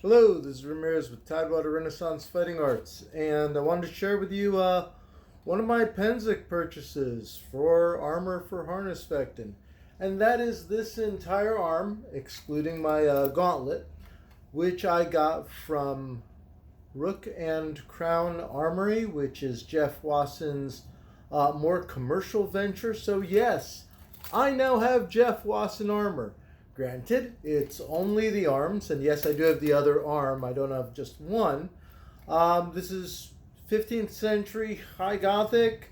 Hello, this is Ramirez with Tidewater Renaissance Fighting Arts, and I wanted to share with you one of my Pennsic purchases for armor for harness fecting, and that is this entire arm, excluding my gauntlet, which I got from Rook and Crown Armory, which is Jeff Wasson's more commercial venture. So yes, I now have Jeff Wasson armor. Granted, it's only the arms, and yes, I do have the other arm. I don't have just one. This is 15th century High Gothic.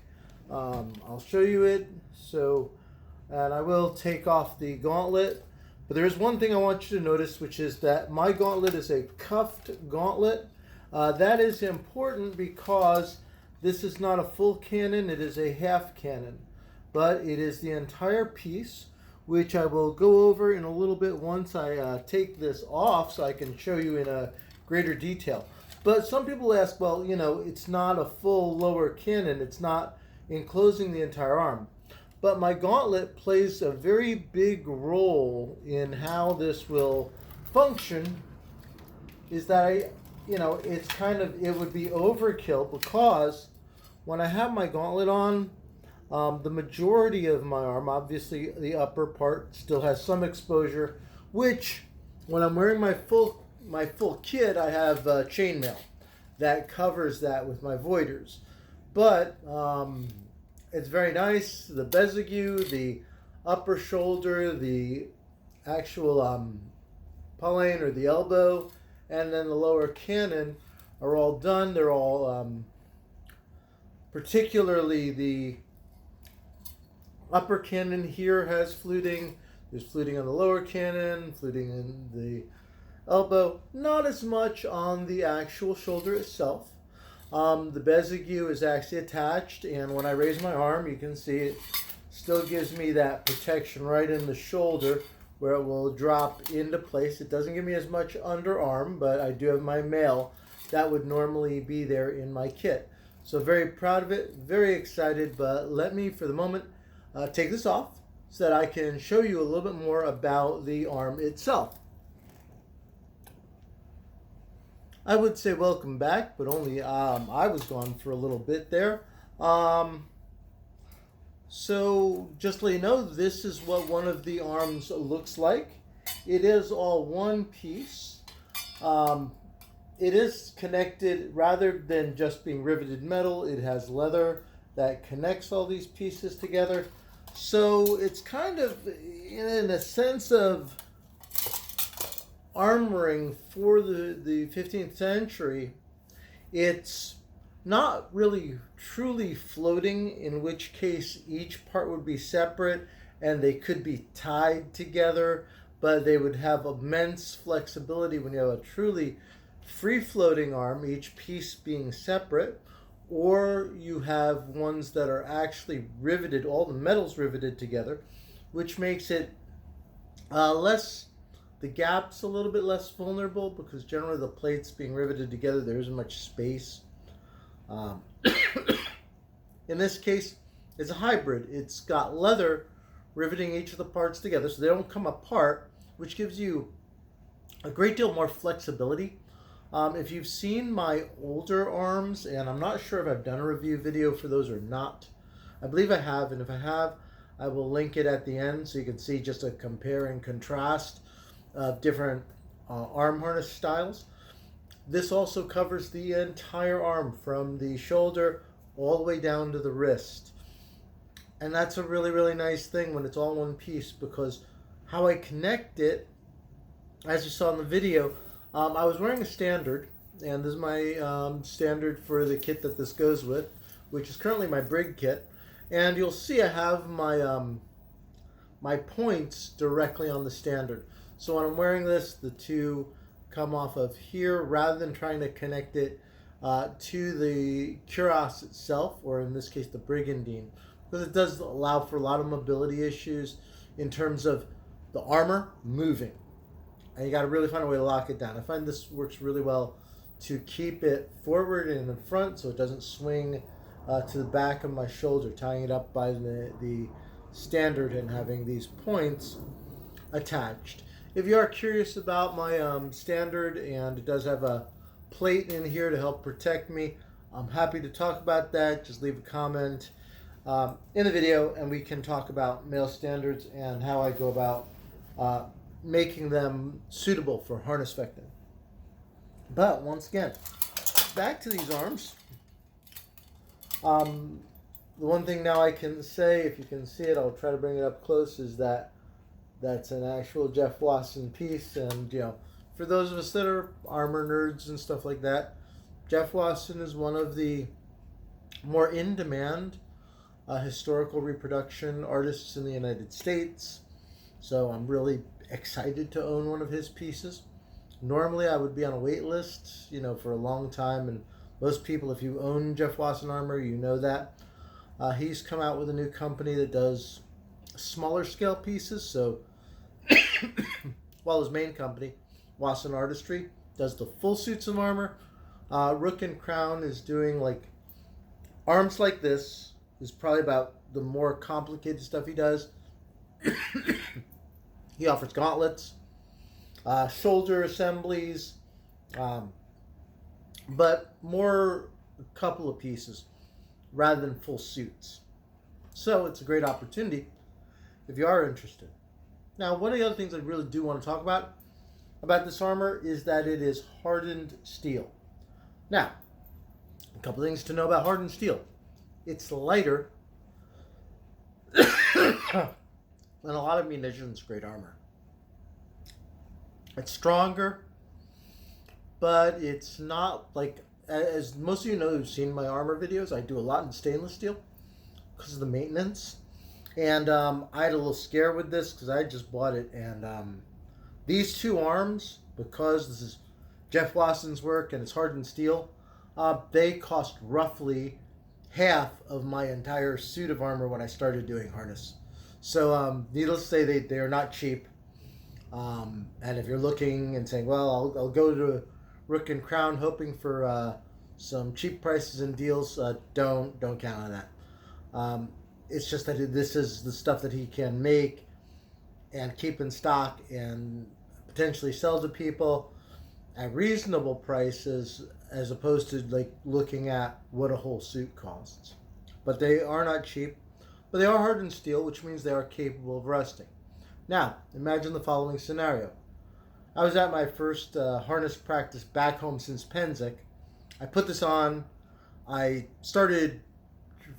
I'll show you it. And I will take off the gauntlet. But there is one thing I want you to notice, which is that my gauntlet is a cuffed gauntlet. That is important because this is not a full cannon, it is a half cannon. But it is the entire piece, which I will go over in a little bit once I take this off so I can show you in a greater detail. But some people ask, well, you know, it's not a full lower cannon, it's not enclosing the entire arm. But my gauntlet plays a very big role in how this will function, is that it would be overkill because when I have my gauntlet on, the majority of my arm, obviously the upper part, still has some exposure, which when I'm wearing my full kit, I have chainmail that covers that with my voiders. But it's very nice. The bezigue, the upper shoulder, the actual pulling or the elbow, and then the lower cannon are all done. They're all, particularly the upper cannon here has fluting. There's fluting on the lower cannon, fluting in the elbow. Not as much on the actual shoulder itself. The bezigue is actually attached, and when I raise my arm, you can see it still gives me that protection right in the shoulder where it will drop into place. It doesn't give me as much underarm, but I do have my mail that would normally be there in my kit. So very proud of it, very excited, but let me, for the moment, take this off so that I can show you a little bit more about the arm itself. I would say welcome back, but only I was gone for a little bit there. So just to let you know, this is what one of the arms looks like. It is all one piece. It is connected, rather than just being riveted metal, it has leather that connects all these pieces together. So it's kind of in a sense of armoring for the 15th century. It's not really truly floating, in which case each part would be separate and they could be tied together, but they would have immense flexibility when you have a truly free-floating arm, each piece being separate. Or you have ones that are actually riveted, all the metal's riveted together, which makes it the gap's a little bit less vulnerable, because generally the plates being riveted together, there isn't much space. In this case, it's a hybrid. It's got leather riveting each of the parts together so they don't come apart, which gives you a great deal more flexibility. If you've seen my older arms, and I'm not sure if I've done a review video for those or not, I believe I have, and if I have, I will link it at the end so you can see just a compare and contrast of different arm harness styles. This also covers the entire arm from the shoulder all the way down to the wrist. And that's a really, really nice thing when it's all one piece, because how I connect it, as you saw in the video, I was wearing a standard, and this is my standard for the kit that this goes with, which is currently my Brig kit. And you'll see I have my my points directly on the standard. So when I'm wearing this, the two come off of here rather than trying to connect it to the cuirass itself, or in this case the brigandine, because it does allow for a lot of mobility issues in terms of the armor moving. And you got to really find a way to lock it down. I find this works really well to keep it forward and in front so it doesn't swing to the back of my shoulder, tying it up by the standard and having these points attached. If you are curious about my standard, and it does have a plate in here to help protect me, I'm happy to talk about that. Just leave a comment in the video, and we can talk about male standards and how I go about making them suitable for harness fecting. But once again, back to these arms. The one thing now I can say, if you can see it, I'll try to bring it up close, is that that's an actual Jeff Wasson piece. And, you know, for those of us that are armor nerds and stuff like that, Jeff Wasson is one of the more in-demand historical reproduction artists in the United States. So I'm really excited to own one of his pieces. Normally I would be on a wait list, you know, for a long time, and most people, if you own Jeff Wasson armor, you know that. He's come out with a new company that does smaller scale pieces. So while his main company, Wasson Artistry, does the full suits of armor, Rook and Crown is doing like arms like this. Is probably about the more complicated stuff he does. He offers gauntlets, shoulder assemblies, but more a couple of pieces rather than full suits. So it's a great opportunity if you are interested. Now, one of the other things I really do want to talk about this armor is that it is hardened steel. Now, a couple things to know about hardened steel. It's lighter than a lot of munitions grade armor. It's stronger, but it's not like, as most of you know who've seen my armor videos, I do a lot in stainless steel because of the maintenance. And I had a little scare with this because I just bought it. And these two arms, because this is Jeff Wasson's work and it's hardened steel, they cost roughly half of my entire suit of armor when I started doing harness. So needless to say, they are not cheap. And if you're looking and saying, well, I'll go to Rook and Crown hoping for some cheap prices and deals, don't count on that. It's just that this is the stuff that he can make and keep in stock and potentially sell to people at reasonable prices, as opposed to like looking at what a whole suit costs. But they are not cheap, but they are hardened steel, which means they are capable of rusting. Now, imagine the following scenario. I was at my first harness practice back home since Pennsic. I put this on, I started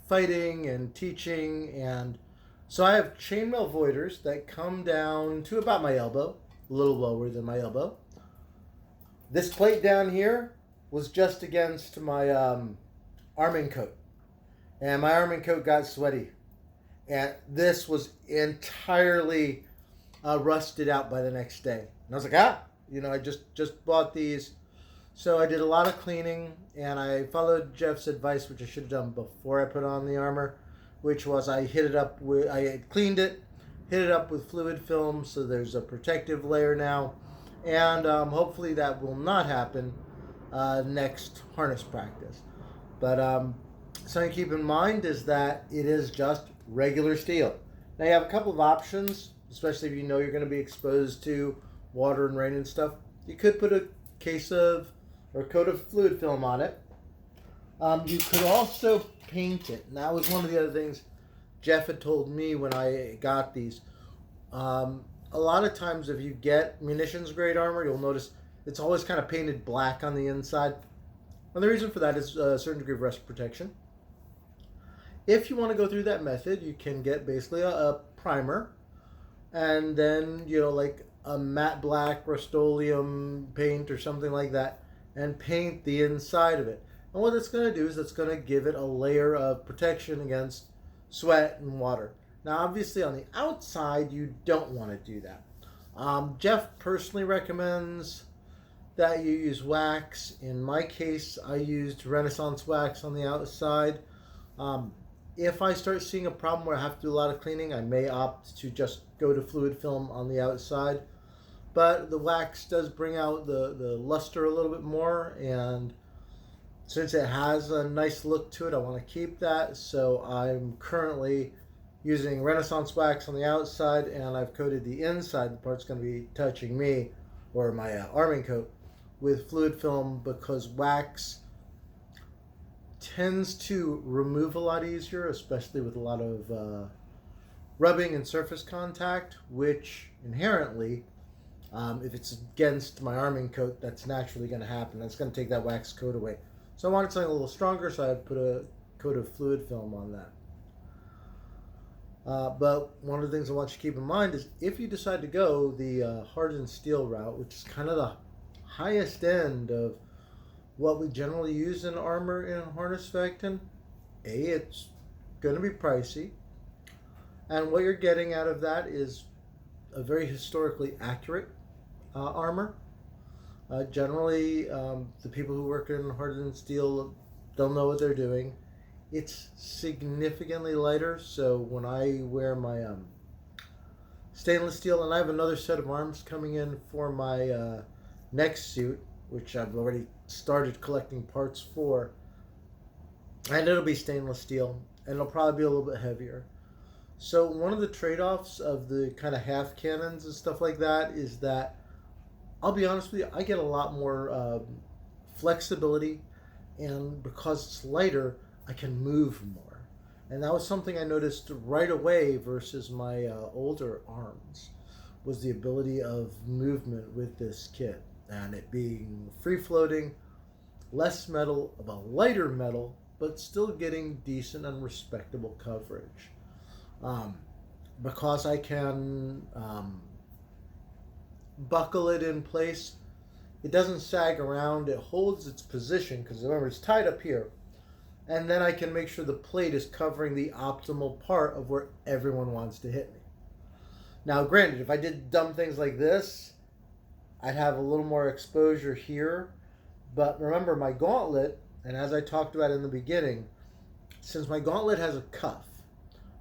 fighting and teaching, and so I have chainmail voiders that come down to about my elbow, a little lower than my elbow. This plate down here was just against my arming coat, and my arming coat got sweaty, and this was entirely rusted out by the next day. And I was like, I just bought these. So I did a lot of cleaning, and I followed Jeff's advice, which I should have done before I put on the armor, which was I cleaned it, hit it up with fluid film, so there's a protective layer now, and hopefully that will not happen next harness practice. But something to keep in mind is that it is just regular steel. Now you have a couple of options, especially if you know you're going to be exposed to water and rain and stuff. You could put a case of or coat of fluid film on it. You could also paint it. And that was one of the other things Jeff had told me when I got these. A lot of times if you get munitions grade armor, you'll notice it's always kind of painted black on the inside. And the reason for that is a certain degree of rust protection. If you want to go through that method, you can get basically a primer, and then, you know, like a matte black Rust-Oleum paint or something like that, and paint the inside of it. And what it's going to do is it's going to give it a layer of protection against sweat and water. Now, obviously, on the outside, you don't want to do that. Jeff personally recommends that you use wax. In my case, I used Renaissance wax on the outside. If I start seeing a problem where I have to do a lot of cleaning, I may opt to just go to fluid film on the outside. But the wax does bring out the luster a little bit more, and since it has a nice look to it, I want to keep that. So I'm currently using Renaissance wax on the outside, and I've coated the inside, the part's going to be touching me, or my arming coat, with fluid film, because wax tends to remove a lot easier, especially with a lot of rubbing and surface contact, which inherently, if it's against my arming coat, that's naturally going to happen. That's going to take that wax coat away. So I wanted something a little stronger, so I put a coat of fluid film on that. But one of the things I want you to keep in mind is if you decide to go the hardened steel route, which is kind of the highest end of what we generally use in armor in harness fecting, it's going to be pricey. And what you're getting out of that is a very historically accurate armor. Generally, the people who work in hardened steel don't know what they're doing. It's significantly lighter, so when I wear my stainless steel, and I have another set of arms coming in for my next suit, which I've already started collecting parts for, and it'll be stainless steel, and it'll probably be a little bit heavier. So one of the trade-offs of the kind of half cannons and stuff like that is that, I'll be honest with you, I get a lot more flexibility, and because it's lighter, I can move more. And that was something I noticed right away versus my older arms, was the ability of movement with this kit. And it being free-floating, less metal, of a lighter metal, but still getting decent and respectable coverage. Because I can buckle it in place, it doesn't sag around, it holds its position, because remember, it's tied up here. And then I can make sure the plate is covering the optimal part of where everyone wants to hit me. Now, granted, if I did dumb things like this, I'd have a little more exposure here. But remember, my gauntlet, and as I talked about in the beginning, since my gauntlet has a cuff,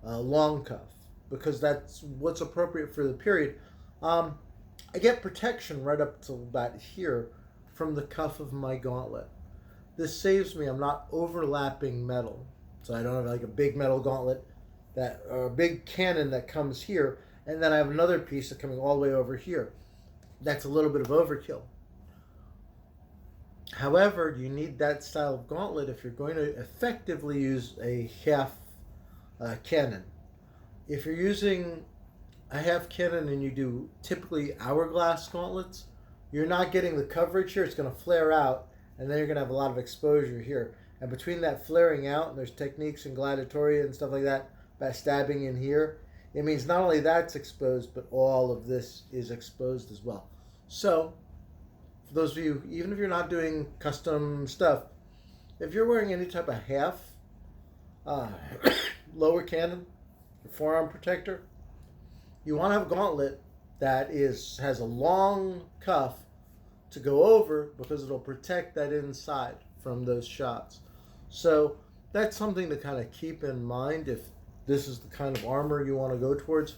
a long cuff, because that's what's appropriate for the period, I get protection right up to about here from the cuff of my gauntlet. This saves me. I'm not overlapping metal. So I don't have like a big metal gauntlet that, or a big cannon that comes here, and then I have another piece that's coming all the way over here. That's a little bit of overkill. However, you need that style of gauntlet if you're going to effectively use a half cannon. If you're using a half cannon and you do typically hourglass gauntlets, you're not getting the coverage here. It's going to flare out, and then you're going to have a lot of exposure here. And between that flaring out, and there's techniques in gladiatoria and stuff like that, by stabbing in here, it means not only that's exposed, but all of this is exposed as well. So, for those of you, even if you're not doing custom stuff, if you're wearing any type of half lower cannon, forearm protector, you want to have a gauntlet that has a long cuff to go over, because it'll protect that inside from those shots. So that's something to kind of keep in mind if this is the kind of armor you want to go towards,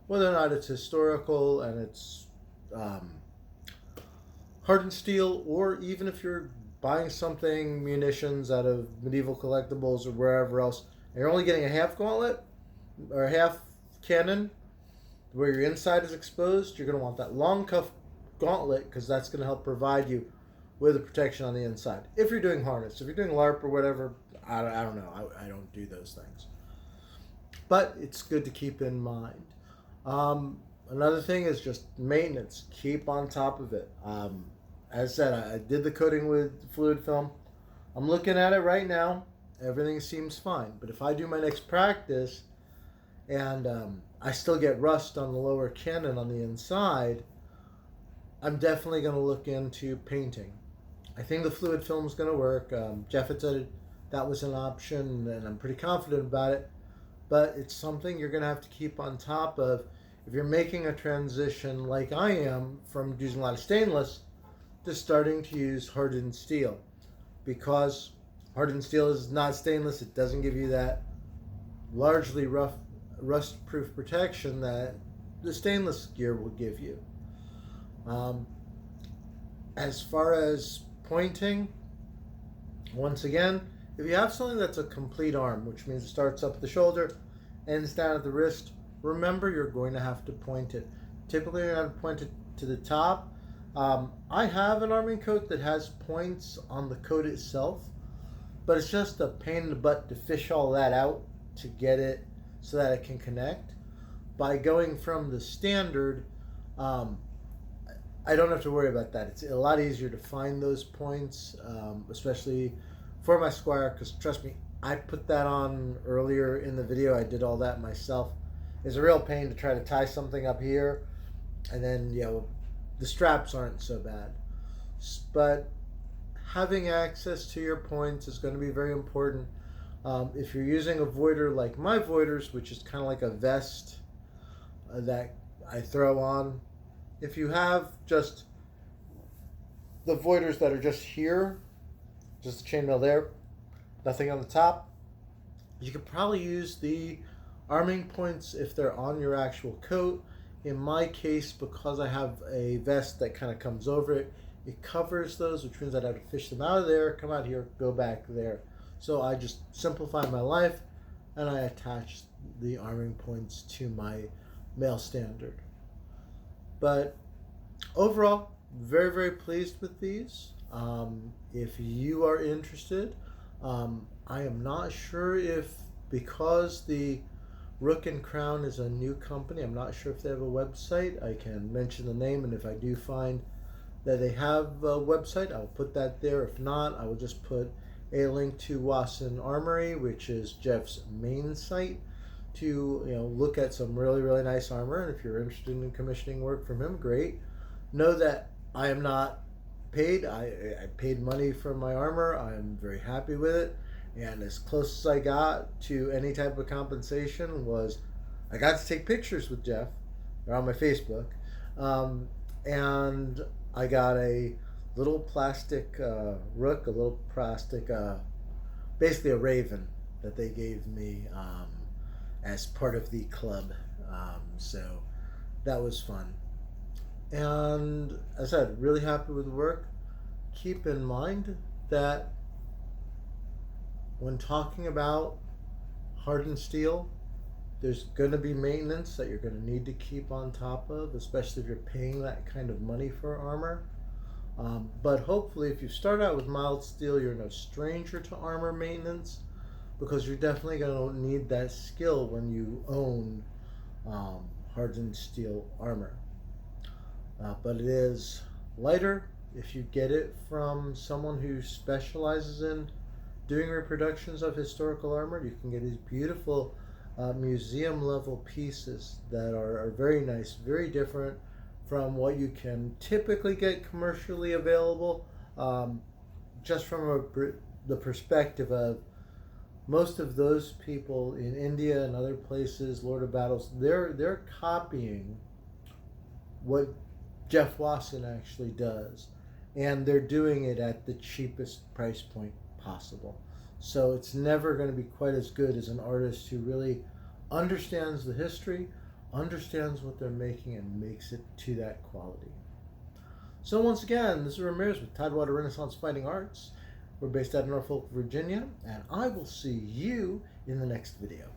whether or not it's historical and it's hardened steel, or even if you're buying something, munitions out of medieval collectibles or wherever else, and you're only getting a half gauntlet or a half cannon where your inside is exposed, you're going to want that long cuff gauntlet, because that's going to help provide you with the protection on the inside. If you're doing harness, if you're doing LARP or whatever, I don't know. I don't do those things. But it's good to keep in mind. Another thing is just maintenance. Keep on top of it. As I said, I did the coating with fluid film. I'm looking at it right now. Everything seems fine. But if I do my next practice and I still get rust on the lower cannon on the inside, I'm definitely going to look into painting. I think the fluid film is going to work. Jeff had said that was an option, and I'm pretty confident about it. But it's something you're going to have to keep on top of if you're making a transition like I am from using a lot of stainless to starting to use hardened steel. Because hardened steel is not stainless, it doesn't give you that largely rust-proof protection that the stainless gear will give you. As far as pointing, once again, if you have something that's a complete arm, which means it starts up at the shoulder ends down at the wrist. Remember, you're going to have to point it. Typically, you're going to point it to the top. I have an arming coat that has points on the coat itself, but it's just a pain in the butt to fish all that out to get it so that it can connect. By going from the standard, I don't have to worry about that. It's a lot easier to find those points, especially for my Squire, because trust me, I put that on earlier in the video. I did all that myself. It's a real pain to try to tie something up here, and then, the straps aren't so bad. But having access to your points is going to be very important. If you're using a voider like my voiders, which is kind of like a vest that I throw on, if you have just the voiders that are just here, just the chainmail there, nothing on the top, you could probably use the arming points if they're on your actual coat. In my case, because I have a vest that kind of comes over it, it covers those, which means I'd have to fish them out of there, come out here, go back there. So I just simplify my life, and I attach the arming points to my mail standard. But overall, very, very pleased with these. If you are interested, I am not sure if, because the Rook and Crown is a new company, I'm not sure if they have a website. I can mention the name, and if I do find that they have a website, I'll put that there. If not, I will just put a link to Wasson Armory, which is Jeff's main site, to look at some really, really nice armor. And if you're interested in commissioning work from him, great. Know that I am not paid. I paid money for my armor. I am very happy with it. And as close as I got to any type of compensation was I got to take pictures with Jeff. They're on my Facebook. And I got a little plastic rook, a little plastic, basically a raven that they gave me as part of the club. So that was fun. And as I said, really happy with the work. Keep in mind that when talking about hardened steel, there's going to be maintenance that you're going to need to keep on top of, especially if you're paying that kind of money for armor. But hopefully, if you start out with mild steel, you're no stranger to armor maintenance, because you're definitely going to need that skill when you own hardened steel armor. But it is lighter if you get it from someone who specializes in doing reproductions of historical armor. You can get these beautiful museum level pieces that are very nice, very different from what you can typically get commercially available, just from the perspective of most of those people in India and other places, Lord of Battles, they're copying what Jeff Wasson actually does, and they're doing it at the cheapest price point possible. So it's never going to be quite as good as an artist who really understands the history, understands what they're making, and makes it to that quality. So once again, this is Ramirez with Tidewater Renaissance Fighting Arts. We're based out of Norfolk, Virginia, and I will see you in the next video.